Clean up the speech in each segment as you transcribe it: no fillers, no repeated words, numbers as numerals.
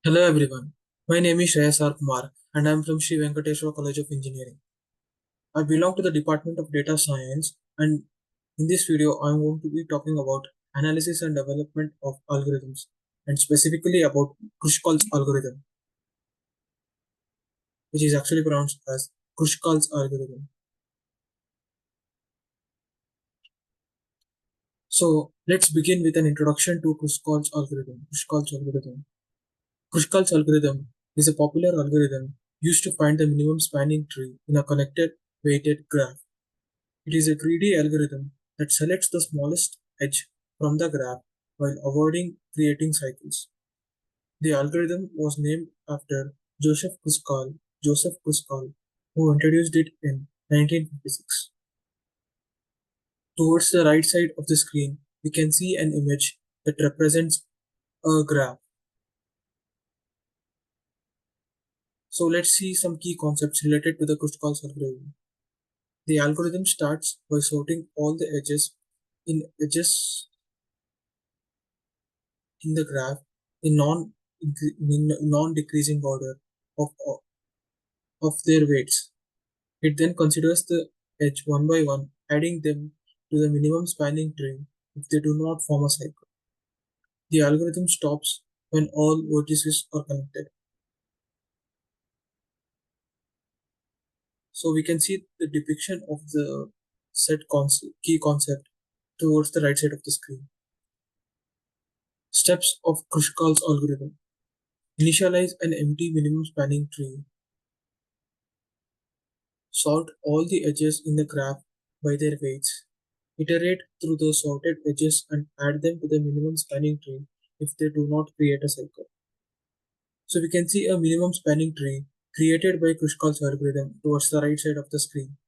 Hello everyone. My name is Shreyas R. Kumar and I am from Sri Venkateswara College of Engineering. I belong to the Department of Data Science, and in this video I am going to be talking about analysis and development of algorithms, and specifically about Kruskal's algorithm, which is actually pronounced as Kruskal's algorithm. So let's begin with an introduction to Kruskal's algorithm. Kruskal's algorithm is a popular algorithm used to find the minimum spanning tree in a connected weighted graph. It is a greedy algorithm that selects the smallest edge from the graph while avoiding creating cycles. The algorithm was named after Joseph Kruskal, who introduced it in 1956. Towards the right side of the screen, we can see an image that represents a graph. So let's see some key concepts related to the Kruskal's algorithm. The algorithm starts by sorting all the edges in the graph in non-decreasing order of, of their weights. It then considers the edge one by one, adding them to the minimum spanning tree if they do not form a cycle. The algorithm stops when all vertices are connected. So we can see the depiction of the key concept towards the right side of the screen. Steps of Kruskal's algorithm. Initialize an empty minimum spanning tree. Sort all the edges in the graph by their weights. Iterate through the sorted edges and add them to the minimum spanning tree if they do not create a cycle. So we can see a minimum spanning tree created by Kruskal's algorithm towards the right side of the screen.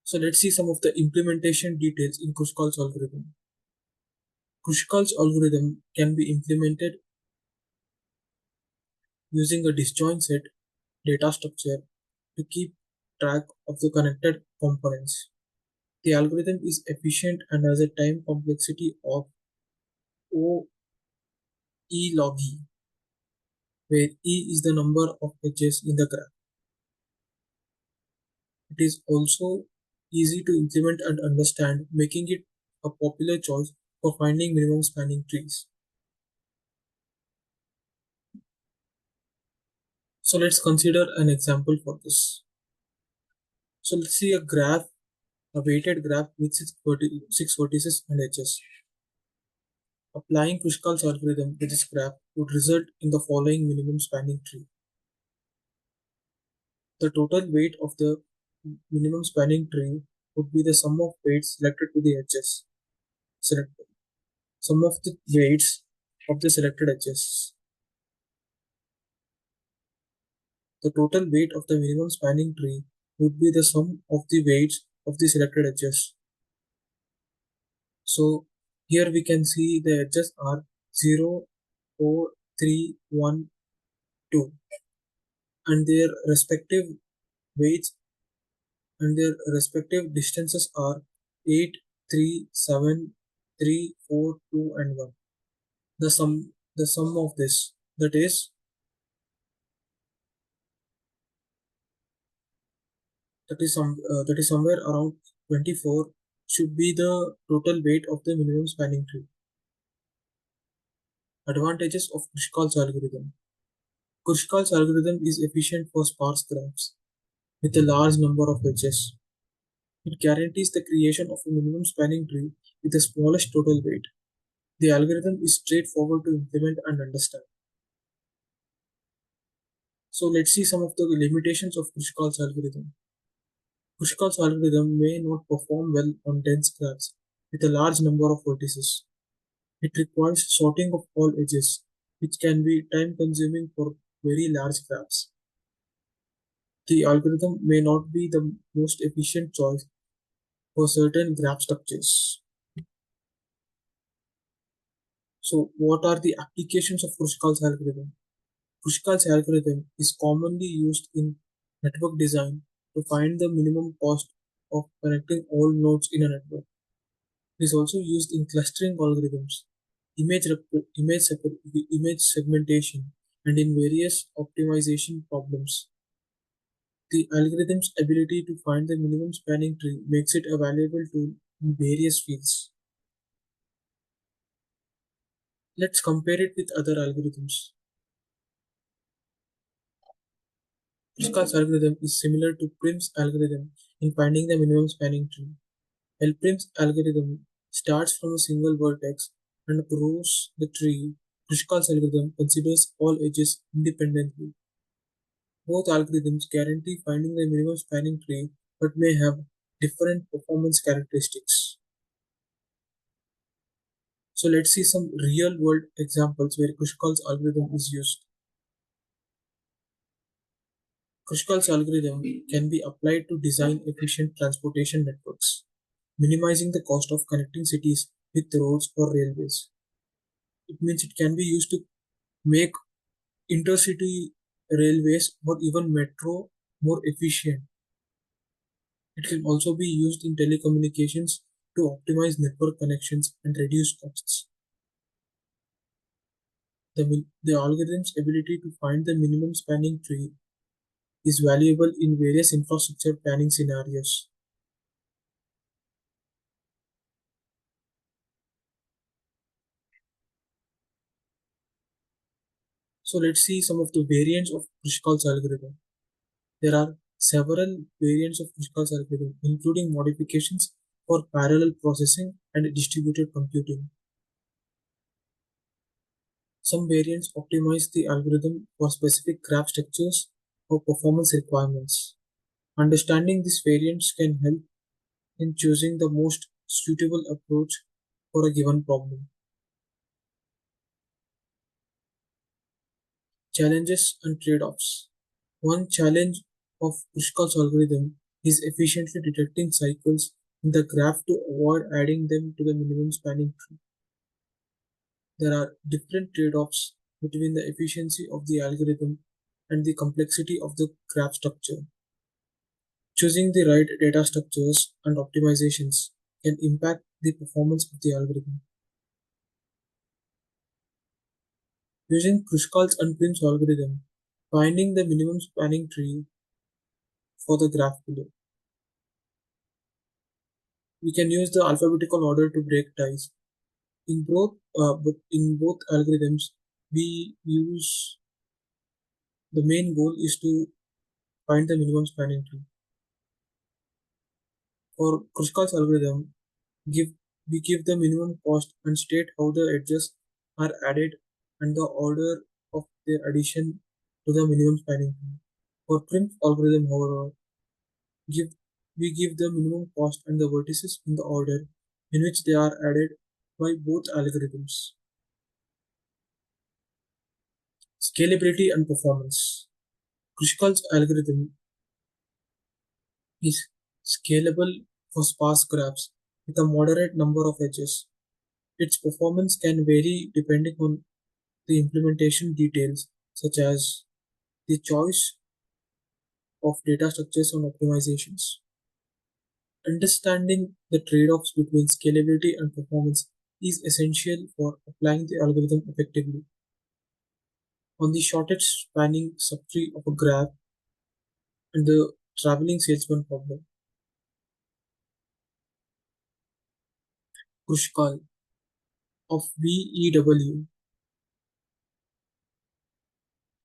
So let's see some of the implementation details in Kruskal's algorithm. Kruskal's algorithm can be implemented using a disjoint set data structure to keep track of the connected components. The algorithm is efficient and has a time complexity of O E log E, where E is the number of edges in the graph. It is also easy to implement and understand, making it a popular choice for finding minimum spanning trees. So let's consider an example for this. So let's see a weighted graph with six vertices and edges. Applying Kruskal's algorithm to this graph would result in the following minimum spanning tree. The total weight of the minimum spanning tree would be the sum of weights selected to the edges. Select sum of the weights of the selected edges. The total weight of the minimum spanning tree would be the sum of the weights of the selected edges. So here we can see the edges are 0, 4, 3, 1, 2, and weights their respective distances are 8, 3, 7, 3, 4, 2, and 1. The sum of this, that is somewhere around 24, should be the total weight of the minimum spanning tree. Advantages of Kruskal's algorithm. Kruskal's algorithm is efficient for sparse graphs with a large number of edges. It guarantees the creation of a minimum spanning tree with the smallest total weight. The algorithm is straightforward to implement and understand. So let's see some of the limitations of Kruskal's algorithm. Kruskal's algorithm may not perform well on dense graphs with a large number of vertices. It requires sorting of all edges, which can be time consuming for very large graphs. The algorithm may not be the most efficient choice for certain graph structures. So, what are the applications of Kruskal's algorithm? Kruskal's algorithm is commonly used in network design to find the minimum cost of connecting all nodes in a network. It is also used in clustering algorithms image segmentation, and in various optimization problems. The algorithm's ability to find the minimum spanning tree makes it a valuable tool in various fields. Let's compare it with other algorithms. Kruskal's algorithm is similar to Prim's algorithm in finding the minimum spanning tree. While Prim's algorithm starts from a single vertex and grows the tree, Kruskal's algorithm considers all edges independently. Both algorithms guarantee finding the minimum spanning tree but may have different performance characteristics. So let's see some real world examples where Kruskal algorithm is used. Kruskal algorithm can be applied to design efficient transportation networks, minimizing the cost of connecting cities with roads or railways. It means it can be used to make intercity railways or even metro more efficient. It can also be used in telecommunications to optimize network connections and reduce costs. The algorithm's ability to find the minimum spanning tree is valuable in various infrastructure planning scenarios. So let's see some of the variants of Kruskal algorithm. There are several variants of Kruskal algorithm, including modifications for parallel processing and distributed computing. Some variants optimize the algorithm for specific graph structures or performance requirements. Understanding these variants can help in choosing the most suitable approach for a given problem. Challenges and trade-offs. One challenge of Pushkal's algorithm is efficiently detecting cycles in the graph to avoid adding them to the minimum spanning tree. There are different trade-offs between the efficiency of the algorithm and the complexity of the graph structure. Choosing the right data structures and optimizations can impact the performance of the algorithm. Using Kruskal and Prim's algorithm, finding the minimum spanning tree for the graph below. We can use the alphabetical order to break ties. But in both algorithms, we use the main goal is to find the minimum spanning tree. For Kruskal's algorithm, give we give the minimum cost and state how the edges are added and the order of their addition to the minimum spanning tree. For Prim's algorithm, however, give we give the minimum cost and the vertices in the order in which they are added by both algorithms. Scalability and performance. Kruskal's algorithm is scalable for sparse graphs with a moderate number of edges. Its performance can vary depending on the implementation details, such as the choice of data structures and optimizations. Understanding the trade offs between scalability and performance is essential for applying the algorithm effectively. On the shortest spanning subtree of a graph and the traveling salesman problem, Kruskal of VEW.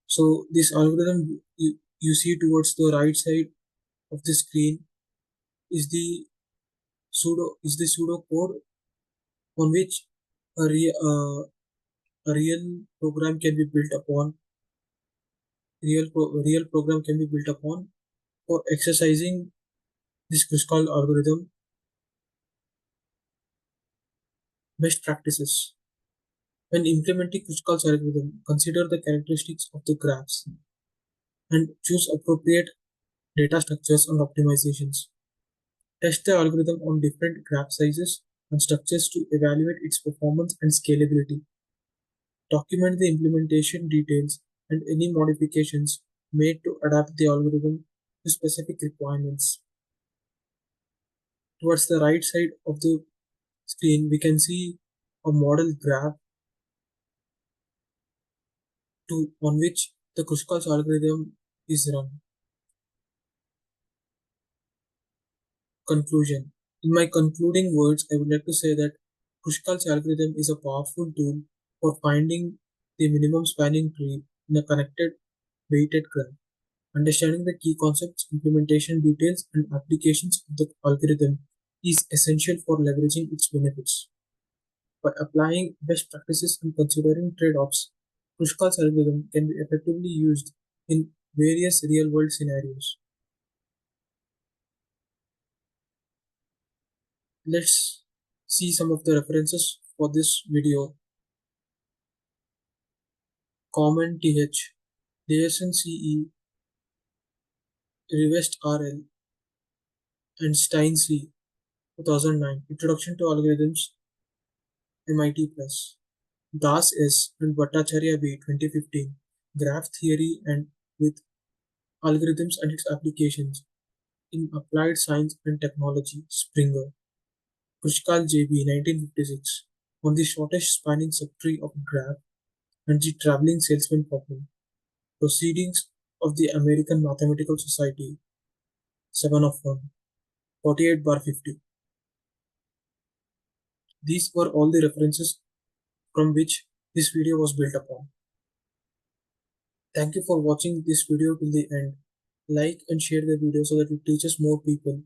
So this algorithm you see towards the right side of the screen is the pseudo code on which a real program can be built upon. Real program can be built upon for exercising this Kruskal algorithm best practices. When implementing Kruskal's algorithm, consider the characteristics of the graphs and choose appropriate data structures and optimizations. Test the algorithm on different graph sizes and structures to evaluate its performance and scalability. Document the implementation details and any modifications made to adapt the algorithm to specific requirements. Towards the right side of the screen, we can see a model graph to on which the Kruskal's algorithm is run. Conclusion. In my concluding words, I would like to say that Kruskal algorithm is a powerful tool for finding the minimum spanning tree in a connected weighted graph. Understanding the key concepts, implementation details, and applications of the algorithm is essential for leveraging its benefits. By applying best practices and considering trade-offs, Kruskal's algorithm can be effectively used in various real-world scenarios. Let's see some of the references for this video. Common TH, DSNCE, Rivest RL, and Stein C. 2009. Introduction to Algorithms, MIT Plus. Das S. and Bhattacharya B. 2015. Graph Theory and with Algorithms and its Applications in Applied Science and Technology, Springer. Kruskal J.B. 1956. On the shortest spanning subtree of a graph and the traveling salesman problem. Proceedings of the American Mathematical Society, 7 of 1, 48 bar 50. These were all the references from which this video was built upon. Thank you for watching this video till the end. Like and share the video so that it reaches more people,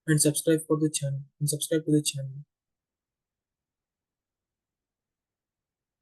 and subscribe for the channel and subscribe to the channel.